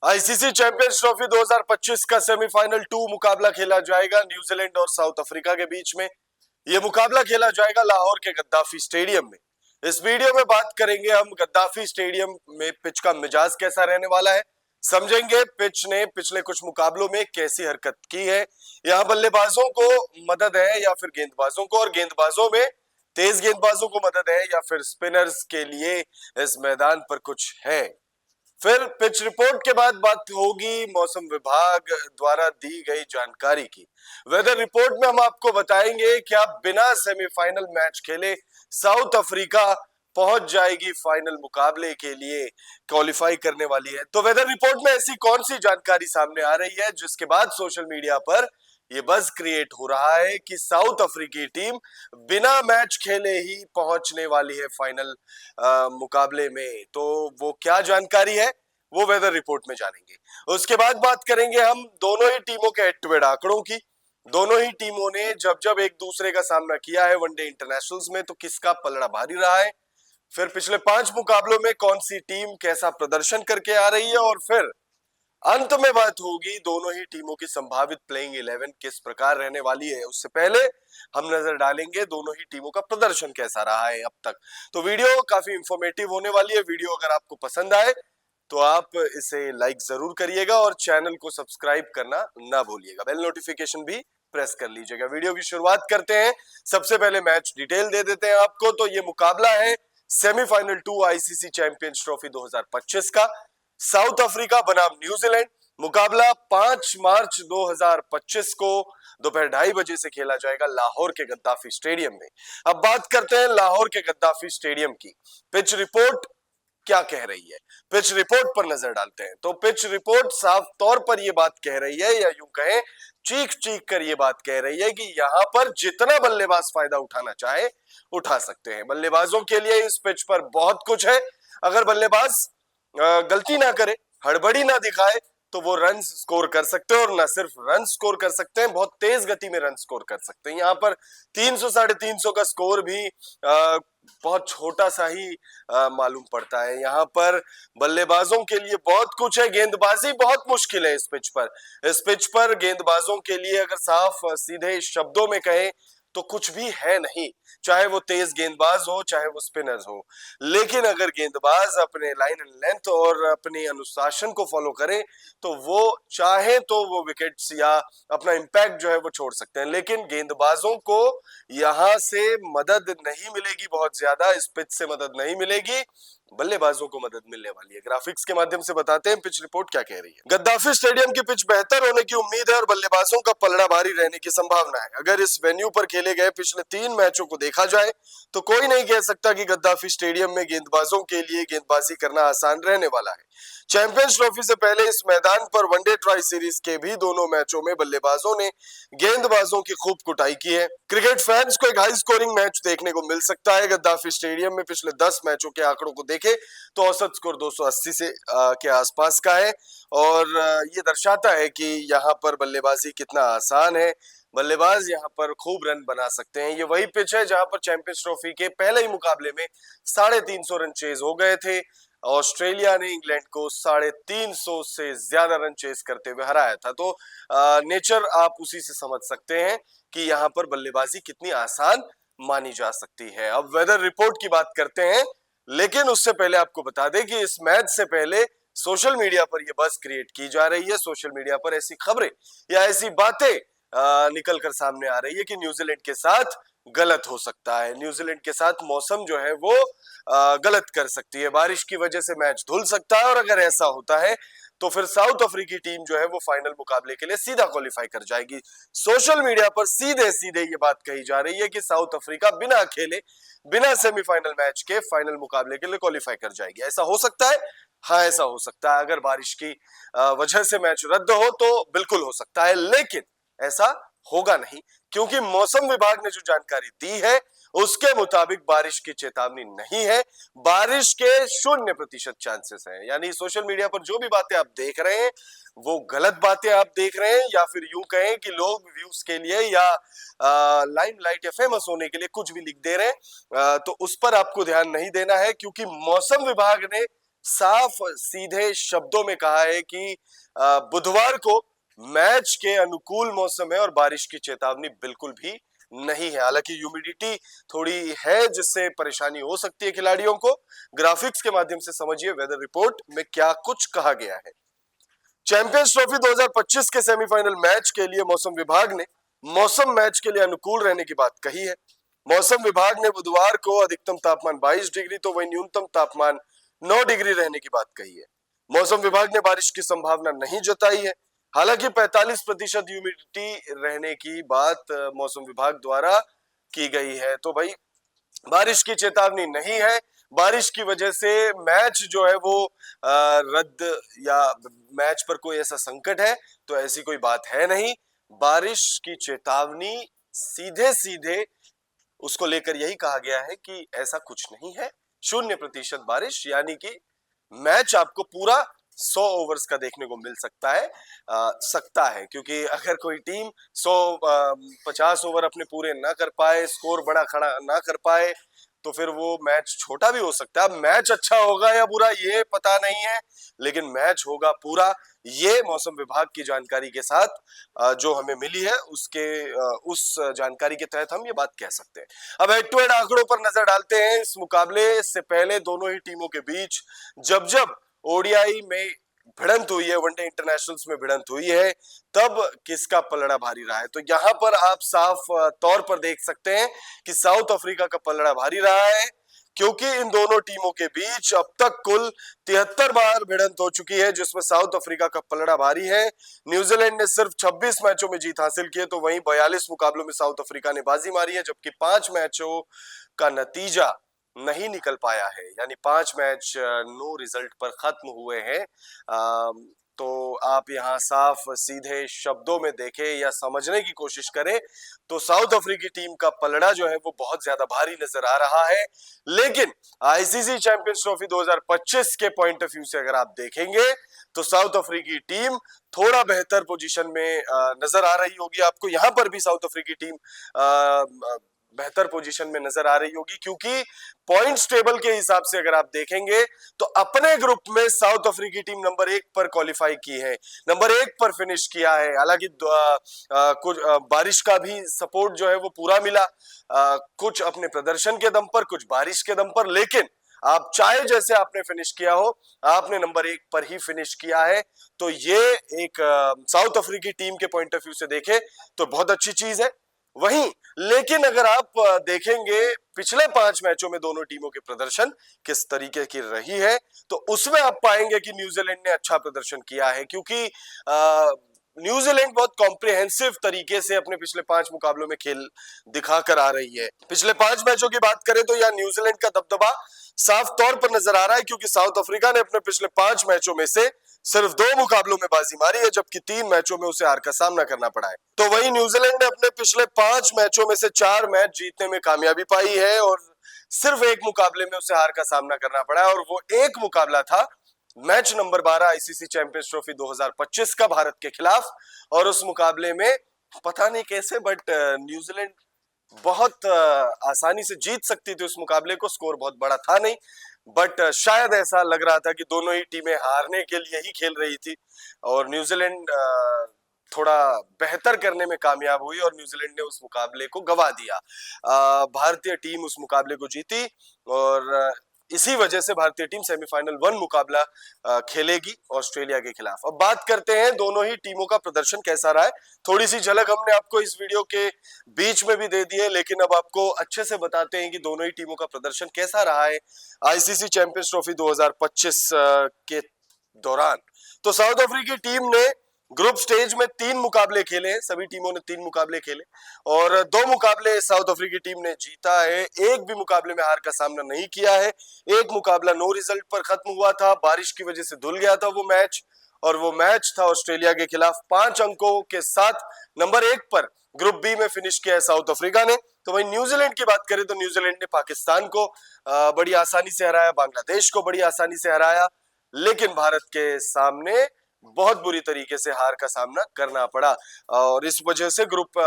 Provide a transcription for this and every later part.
ICC champions trophy 2025 का semifinal 2 मुकाबला खेला जाएगा न्यूजीलैंड और साउथ अफ्रीका के बीच में। यह मुकाबला खेला जाएगा लाहौर के गद्दाफी स्टेडियम में। इस वीडियो में बात करेंगे हम गद्दाफी स्टेडियम में पिच का मिजाज कैसा रहने वाला है, समझेंगे पिच ने पिछले कुछ मुकाबलों में कैसी हरकत की है, यहाँ बल्लेबाजों को मदद है या फिर गेंदबाजों को, और गेंदबाजों में तेज गेंदबाजों को मदद है या फिर स्पिनर्स के लिए इस मैदान पर कुछ है। फिर पिच रिपोर्ट के बाद बात होगी मौसम विभाग द्वारा दी गई जानकारी की। वेदर रिपोर्ट में हम आपको बताएंगे कि आप बिना सेमीफाइनल मैच खेले साउथ अफ्रीका पहुंच जाएगी फाइनल मुकाबले के लिए, क्वालिफाई करने वाली है। तो वेदर रिपोर्ट में ऐसी कौन सी जानकारी सामने आ रही है जिसके बाद सोशल मीडिया पर ये बज़ क्रिएट हो रहा है कि साउथ अफ्रीकी टीम बिना मैच खेले ही पहुंचने वाली है फाइनल मुकाबले में। तो वो क्या जानकारी है वो वेदर रिपोर्ट में जानेंगे। उसके बाद बात करेंगे हम दोनों ही टीमों के हेड टू हेड आंकड़ों की। दोनों ही टीमों ने जब जब एक दूसरे का सामना किया है वनडे इंटरनेशनल्स में तो किसका पलड़ा भारी रहा है, फिर पिछले 5 मुकाबलों में कौन सी टीम कैसा प्रदर्शन करके आ रही है, और फिर अंत में बात होगी दोनों ही टीमों की संभावित प्लेइंग 11 किस प्रकार रहने वाली है। उससे पहले हम नजर डालेंगे दोनों ही टीमों का प्रदर्शन कैसा रहा है अब तक। तो वीडियो काफी इंफॉर्मेटिव होने वाली है। वीडियो अगर आपको पसंद आए तो आप इसे लाइक जरूर करिएगा और चैनल को सब्सक्राइब करना ना भूलिएगा, बेल नोटिफिकेशन भी प्रेस कर लीजिएगा। वीडियो की शुरुआत करते हैं। सबसे पहले मैच डिटेल दे देते हैं आपको। तो ये मुकाबला है सेमीफाइनल 2 आईसीसी चैंपियंस ट्रॉफी 2025 का। साउथ अफ्रीका बनाम न्यूजीलैंड मुकाबला 5 मार्च 2025 को दोपहर 2:30 बजे से खेला जाएगा लाहौर के गद्दाफी स्टेडियम में। अब बात करते हैं लाहौर के गद्दाफी स्टेडियम की। पिच रिपोर्ट क्या कह रही है, पिच रिपोर्ट पर नजर डालते हैं। तो पिच रिपोर्ट साफ तौर पर यह बात कह रही है, या यूं कहें चीख चीख कर यह बात कह रही है कि यहां पर जितना बल्लेबाज फायदा उठाना चाहे उठा सकते हैं। बल्लेबाजों के लिए इस पिच पर बहुत कुछ है। अगर बल्लेबाज गलती ना करे, हड़बड़ी ना दिखाए तो वो रन स्कोर कर सकते हैं, और ना सिर्फ रन स्कोर कर सकते हैं, बहुत तेज गति में रन स्कोर कर सकते हैं। यहाँ पर 300 350 का स्कोर भी बहुत छोटा सा ही मालूम पड़ता है। यहाँ पर बल्लेबाजों के लिए बहुत कुछ है। गेंदबाजी बहुत मुश्किल है इस पिच पर। इस पिच पर गेंदबाजों के लिए अगर साफ सीधे शब्दों में कहें तो कुछ भी है नहीं, चाहे वो तेज गेंदबाज हो चाहे वो स्पिनर्स हो। लेकिन अगर गेंदबाज अपने लाइन एंड लेंथ और अपने अनुशासन को फॉलो करे तो वो चाहे तो वो विकेट्स या अपना इंपैक्ट जो है वो छोड़ सकते हैं। लेकिन गेंदबाजों को यहां से मदद नहीं मिलेगी, बहुत ज्यादा इस पिच से मदद नहीं मिलेगी, बल्लेबाजों को मदद मिलने वाली है। ग्राफिक्स के माध्यम से बताते हैं पिच रिपोर्ट क्या कह रही है। गद्दाफी स्टेडियम की पिच बेहतर होने की उम्मीद है और बल्लेबाजों का पलड़ा भारी रहने की संभावना है। अगर इस वेन्यू पर खेले गए पिछले 3 मैचों को देखा जाए तो कोई नहीं कह सकता कि गद्दाफी स्टेडियम में गेंदबाजों के लिए गेंदबाजी करना आसान रहने वाला है। चैंपियंस ट्रॉफी से पहले इस मैदान पर वनडे ट्राई सीरीज के भी दोनों मैचों में बल्लेबाजों ने गेंदबाजों की खूब कुटाई की है। क्रिकेट फैंस को एक हाई स्कोरिंग मैच देखने को मिल सकता है। गद्दाफी स्टेडियम में पिछले 10 मैचों के आंकड़ों को देखें तो औसत स्कोर 280 से के आसपास का है, और ये दर्शाता है कि यहाँ पर बल्लेबाजी कितना आसान है। बल्लेबाज यहाँ पर खूब रन बना सकते हैं। ये वही पिच है जहां पर चैंपियंस ट्रॉफी के पहले ही मुकाबले में 350 रन चेज हो गए थे। ऑस्ट्रेलिया ने इंग्लैंड को 350 से ज्यादा रन चेस करते हुए हराया था। तो नेचर आप उसी से समझ सकते हैं कि यहाँ पर बल्लेबाजी कितनी आसान मानी जा सकती है। अब वेदर रिपोर्ट की बात करते हैं, लेकिन उससे पहले आपको बता दें कि इस मैच से पहले सोशल मीडिया पर यह बज़ क्रिएट की जा रही है। सोशल मीडिया पर ऐसी खबरें या ऐसी बातें निकल कर सामने आ रही है कि न्यूजीलैंड के साथ गलत हो सकता है, न्यूजीलैंड के साथ मौसम जो है वो गलत कर सकती है, बारिश की वजह से मैच धुल सकता है, और अगर ऐसा होता है तो फिर साउथ अफ्रीकी टीम जो है वो फाइनल मुकाबले के लिए सीधा क्वालिफाई कर जाएगी। सोशल मीडिया पर सीधे सीधे ये बात कही जा रही है कि साउथ अफ्रीका बिना खेले, बिना सेमीफाइनल मैच के फाइनल मुकाबले के लिए क्वालिफाई कर जाएगी। ऐसा हो सकता है, हाँ ऐसा हो सकता है। अगर बारिश की वजह से मैच रद्द हो तो बिल्कुल हो सकता है, लेकिन ऐसा होगा नहीं, क्योंकि मौसम विभाग ने जो जानकारी दी है उसके मुताबिक बारिश की चेतावनी नहीं है। बारिश के 0% चांसेस हैं। यानी सोशल मीडिया पर जो भी बातें आप देख रहे हैं वो गलत बातें आप देख रहे हैं, या फिर यूं कहें कि लोग व्यूज के लिए या लाइमलाइट या फेमस होने के लिए कुछ भी लिख दे रहे हैं। तो उस पर आपको ध्यान नहीं देना है, क्योंकि मौसम विभाग ने साफ सीधे शब्दों में कहा है कि बुधवार को मैच के अनुकूल मौसम है और बारिश की चेतावनी बिल्कुल भी नहीं है। हालांकि ह्यूमिडिटी थोड़ी है जिससे परेशानी हो सकती है खिलाड़ियों को। ग्राफिक्स के माध्यम से समझिए वेदर रिपोर्ट में क्या कुछ कहा गया है। चैंपियंस ट्रॉफी 2025 के सेमीफाइनल मैच के लिए मौसम विभाग ने मौसम मैच के लिए अनुकूल रहने की बात कही है। मौसम विभाग ने बुधवार को अधिकतम तापमान 22 डिग्री तो वहीं न्यूनतम तापमान 9 डिग्री रहने की बात कही है। मौसम विभाग ने बारिश की संभावना नहीं जताई है। हालांकि 45% ह्यूमिडिटी रहने की बात मौसम विभाग द्वारा की गई है। तो भाई बारिश की चेतावनी नहीं है। बारिश की वजह से मैच जो है वो रद्द या मैच पर कोई ऐसा संकट है तो ऐसी कोई बात है नहीं। बारिश की चेतावनी सीधे सीधे उसको लेकर यही कहा गया है कि ऐसा कुछ नहीं है। 0% बारिश यानी कि मैच आपको पूरा 100 ओवर्स का देखने को मिल सकता है क्योंकि अगर कोई टीम 50 ओवर अपने पूरे ना कर पाए, स्कोर बड़ा खड़ा ना कर पाए तो फिर वो मैच छोटा भी हो सकता है। अब मैच अच्छा होगा या बुरा ये पता नहीं है, लेकिन मैच होगा पूरा। ये मौसम विभाग की जानकारी के साथ जो हमें मिली है उस जानकारी के तहत हम ये बात कह सकते हैं। अब हेड टू हेड आंकड़ों पर नजर डालते हैं। इस मुकाबले से पहले दोनों ही टीमों के बीच जब जब ओडीआई में भिड़ंत हुई है, वनडे इंटरनेशनल्स में भिड़ंत हुई है, तब किसका पलड़ा भारी रहा है। तो यहां पर आप साफ तौर पर देख सकते हैं कि साउथ अफ्रीका का पलड़ा भारी रहा है क्योंकि इन दोनों टीमों के बीच अब तक कुल 73 बार भिड़ंत हो चुकी है जिसमें साउथ अफ्रीका का पलड़ा भारी है। न्यूजीलैंड ने सिर्फ 26 मैचों में जीत हासिल की है तो वहीं 42 मुकाबलों में साउथ अफ्रीका ने बाजी मारी है, जबकि 5 मैचों का नतीजा नहीं निकल पाया है, यानी 5 मैच नो रिजल्ट पर खत्म हुए हैं। तो आप यहाँ साफ सीधे शब्दों में देखें या समझने की कोशिश करें तो साउथ अफ्रीकी टीम का पलड़ा जो है वो बहुत ज्यादा भारी नजर आ रहा है। लेकिन आईसीसी चैंपियंस ट्रॉफी 2025 के पॉइंट ऑफ व्यू से अगर आप देखेंगे तो साउथ अफ्रीकी टीम थोड़ा बेहतर पोजीशन में नजर आ रही होगी आपको। यहाँ पर भी साउथ अफ्रीकी टीम बेहतर पोजीशन में नजर आ रही होगी क्योंकि पॉइंट्स टेबल के हिसाब से अगर आप देखेंगे तो अपने ग्रुप में साउथ अफ्रीकी टीम नंबर 1 पर क्वालिफाई की है, नंबर 1 पर फिनिश किया है। हालांकि कुछ बारिश का भी सपोर्ट जो है वो पूरा मिला, कुछ अपने प्रदर्शन के दम पर, कुछ बारिश के दम पर, लेकिन आप चाहे जैसे आपने फिनिश किया हो, आपने नंबर 1 पर ही फिनिश किया है। तो ये एक साउथ अफ्रीकी टीम के पॉइंट ऑफ व्यू से देखे तो बहुत अच्छी चीज है। वहीं लेकिन अगर आप देखेंगे पिछले 5 मैचों में दोनों टीमों के प्रदर्शन किस तरीके की रही है तो उसमें आप पाएंगे कि न्यूजीलैंड ने अच्छा प्रदर्शन किया है क्योंकि न्यूजीलैंड बहुत कॉम्प्रिहेंसिव तरीके से अपने पिछले 5 मुकाबलों में खेल दिखाकर आ रही है। पिछले 5 मैचों की बात करें तो यह न्यूजीलैंड का दबदबा साफ तौर पर नजर आ रहा है क्योंकि साउथ अफ्रीका ने अपने पिछले 5 मैचों में से सिर्फ 2 मुकाबलों में बाजी मारी है, जबकि 3 मैचों में उसे हार का सामना करना पड़ा है। तो वहीं न्यूजीलैंड ने अपने पिछले 5 मैचों में से 4 मैच जीतने में कामयाबी पाई है और सिर्फ 1 मुकाबले में उसे हार का सामना करना पड़ा है और वो एक मुकाबला था match number 12 ICC champions trophy 2025 का भारत के खिलाफ। और उस मुकाबले में पता नहीं कैसे बट न्यूजीलैंड बहुत आसानी से जीत सकती थी उस मुकाबले को, स्कोर बहुत बड़ा था नहीं, बट शायद ऐसा लग रहा था कि दोनों ही टीमें हारने के लिए ही खेल रही थी और न्यूजीलैंड थोड़ा बेहतर करने में कामयाब हुई और न्यूजीलैंड ने उस मुकाबले को गंवा दिया। भारतीय टीम उस मुकाबले को जीती और इसी वजह से भारतीय टीम सेमीफाइनल 1 मुकाबला खेलेगी ऑस्ट्रेलिया के खिलाफ। अब बात करते हैं दोनों ही टीमों का प्रदर्शन कैसा रहा है। थोड़ी सी झलक हमने आपको इस वीडियो के बीच में भी दे दी है, लेकिन अब आपको अच्छे से बताते हैं कि दोनों ही टीमों का प्रदर्शन कैसा रहा है आईसीसी चैंपियंस ट्रॉफी 2025 के दौरान। तो साउथ अफ्रीकी टीम ने ग्रुप स्टेज में 3 मुकाबले खेले हैं, सभी टीमों ने 3 मुकाबले खेले और 2 मुकाबले साउथ अफ्रीकी टीम ने जीता है, एक भी मुकाबले में हार का सामना नहीं किया है। एक मुकाबला नो रिजल्ट पर खत्म हुआ था, बारिश की वजह से धुल गया था वो मैच और वो मैच था ऑस्ट्रेलिया के खिलाफ। 5 अंकों के साथ नंबर 1 पर ग्रुप बी में फिनिश किया है साउथ अफ्रीका ने। तो वहीं न्यूजीलैंड की बात करें तो न्यूजीलैंड ने पाकिस्तान को बड़ी आसानी से हराया, बांग्लादेश को बड़ी आसानी से हराया, लेकिन भारत के सामने बहुत बुरी तरीके से हार का सामना करना पड़ा और इस वजह से ग्रुप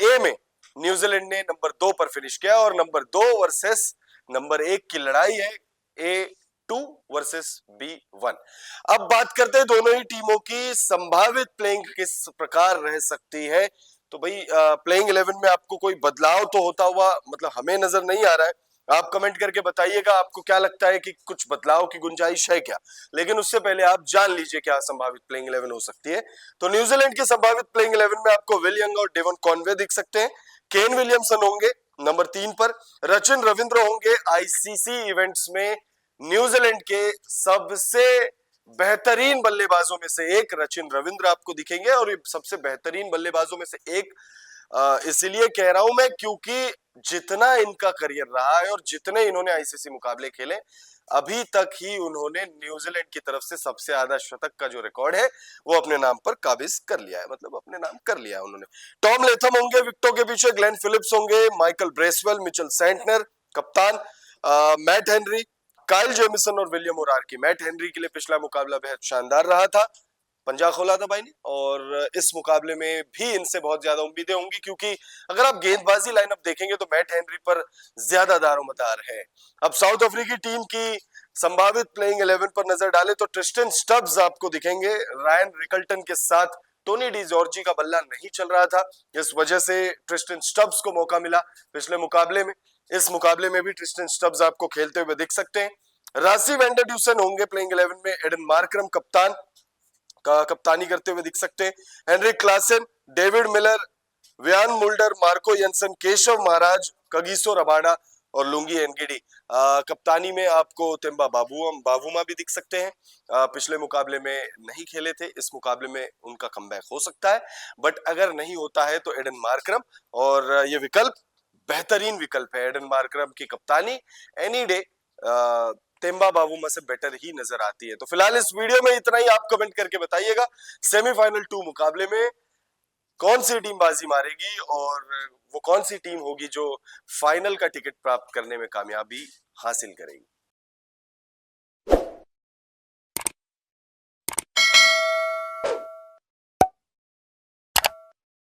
ए में न्यूजीलैंड ने नंबर 2 पर फिनिश किया और नंबर 2 वर्सेस नंबर 1 की लड़ाई है। ए 2 वर्सेस B1। अब बात करते हैं दोनों ही टीमों की संभावित प्लेइंग किस प्रकार रह सकती है। तो भाई प्लेइंग 11 में आपको कोई बदलाव तो होता हुआ मतलब हमें नजर नहीं आ रहा है। आप कमेंट करके बताइएगा आपको क्या लगता है कि कुछ बदलाव की गुंजाइश है क्या। लेकिन उससे पहले आप जान लीजिए क्या संभावित प्लेइंग 11 हो सकती है। तो न्यूजीलैंड की संभावित प्लेइंग 11 में आपको विल यंग और डेवन कॉनवे दिख सकते हैं। केन विलियमसन होंगे नंबर 3 पर। रचिन रविंद्र होंगे आईसीसी इवेंट्स में न्यूजीलैंड के सबसे बेहतरीन बल्लेबाजों में से एक रचिन रविंद्र आपको दिखेंगे। और ये सबसे बेहतरीन बल्लेबाजों में से एक इसलिए कह रहा हूं मैं क्योंकि जितना इनका करियर रहा है और जितने इन्होंने आईसीसी मुकाबले खेले अभी तक ही उन्होंने न्यूजीलैंड की तरफ से सबसे ज्यादा शतक का जो रिकॉर्ड है वो अपने नाम पर काबिज कर लिया है, मतलब अपने नाम कर लिया है उन्होंने। टॉम लेथम होंगे विकेटों के पीछे, ग्लेन फिलिप्स होंगे, माइकल ब्रेसवेल, मिचेल सेंटनर कप्तान, मैट हेनरी, काइल जेमिसन और विलियम ओरार्की। मैट हेनरी के लिए पिछला मुकाबला बेहद शानदार रहा था, पंजा खोला था भाई ने, और इस मुकाबले में भी इनसे बहुत ज्यादा उम्मीदें होंगी क्योंकि अगर आप गेंदबाजी लाइनअप देखेंगे तो मैट हेनरी पर ज्यादा दारोमदार है। अब साउथ अफ्रीकी टीम की संभावित प्लेइंग 11 पर नजर डालें तो ट्रिस्टन स्टब्स आपको दिखेंगे। रायन रिकल्टन के साथ टोनी डी जॉर्जी का बल्ला नहीं चल रहा था, इस वजह से ट्रिस्टन स्टब्स को मौका मिला पिछले मुकाबले में। इस मुकाबले में भी ट्रिस्टन स्टब्स आपको खेलते हुए दिख सकते हैं। रासी वेंडरड्यूसन होंगे प्लेइंग 11 में। एडन मार्करम कप्तान का कप्तानी करते हुए दिख सकते हैं। हेनरिक क्लासन, डेविड मिलर, व्यान Mulder, Marco Jansen, Keshav Maharaj, Kagiso Rabada और लुंगी एनगिडी। कप्तानी में आपको तेम्बा बावुमा भी दिख सकते हैं। पिछले मुकाबले में नहीं खेले थे, इस मुकाबले में उनका कमबैक हो सकता है, बट अगर नहीं होता है तो एडन मार्करम, और ये विकल्प बेहतरीन विकल्प है। एडन मार्करम की कप्तानी एनी डे तेम्बा बावुमा से बेटर ही नजर आती है। तो फिलहाल इस वीडियो में इतना ही। आप कमेंट करके बताइएगा सेमीफाइनल 2 मुकाबले में कौन सी टीम बाजी मारेगी और वो कौन सी टीम होगी जो फाइनल का टिकट प्राप्त करने में कामयाबी हासिल करेगी।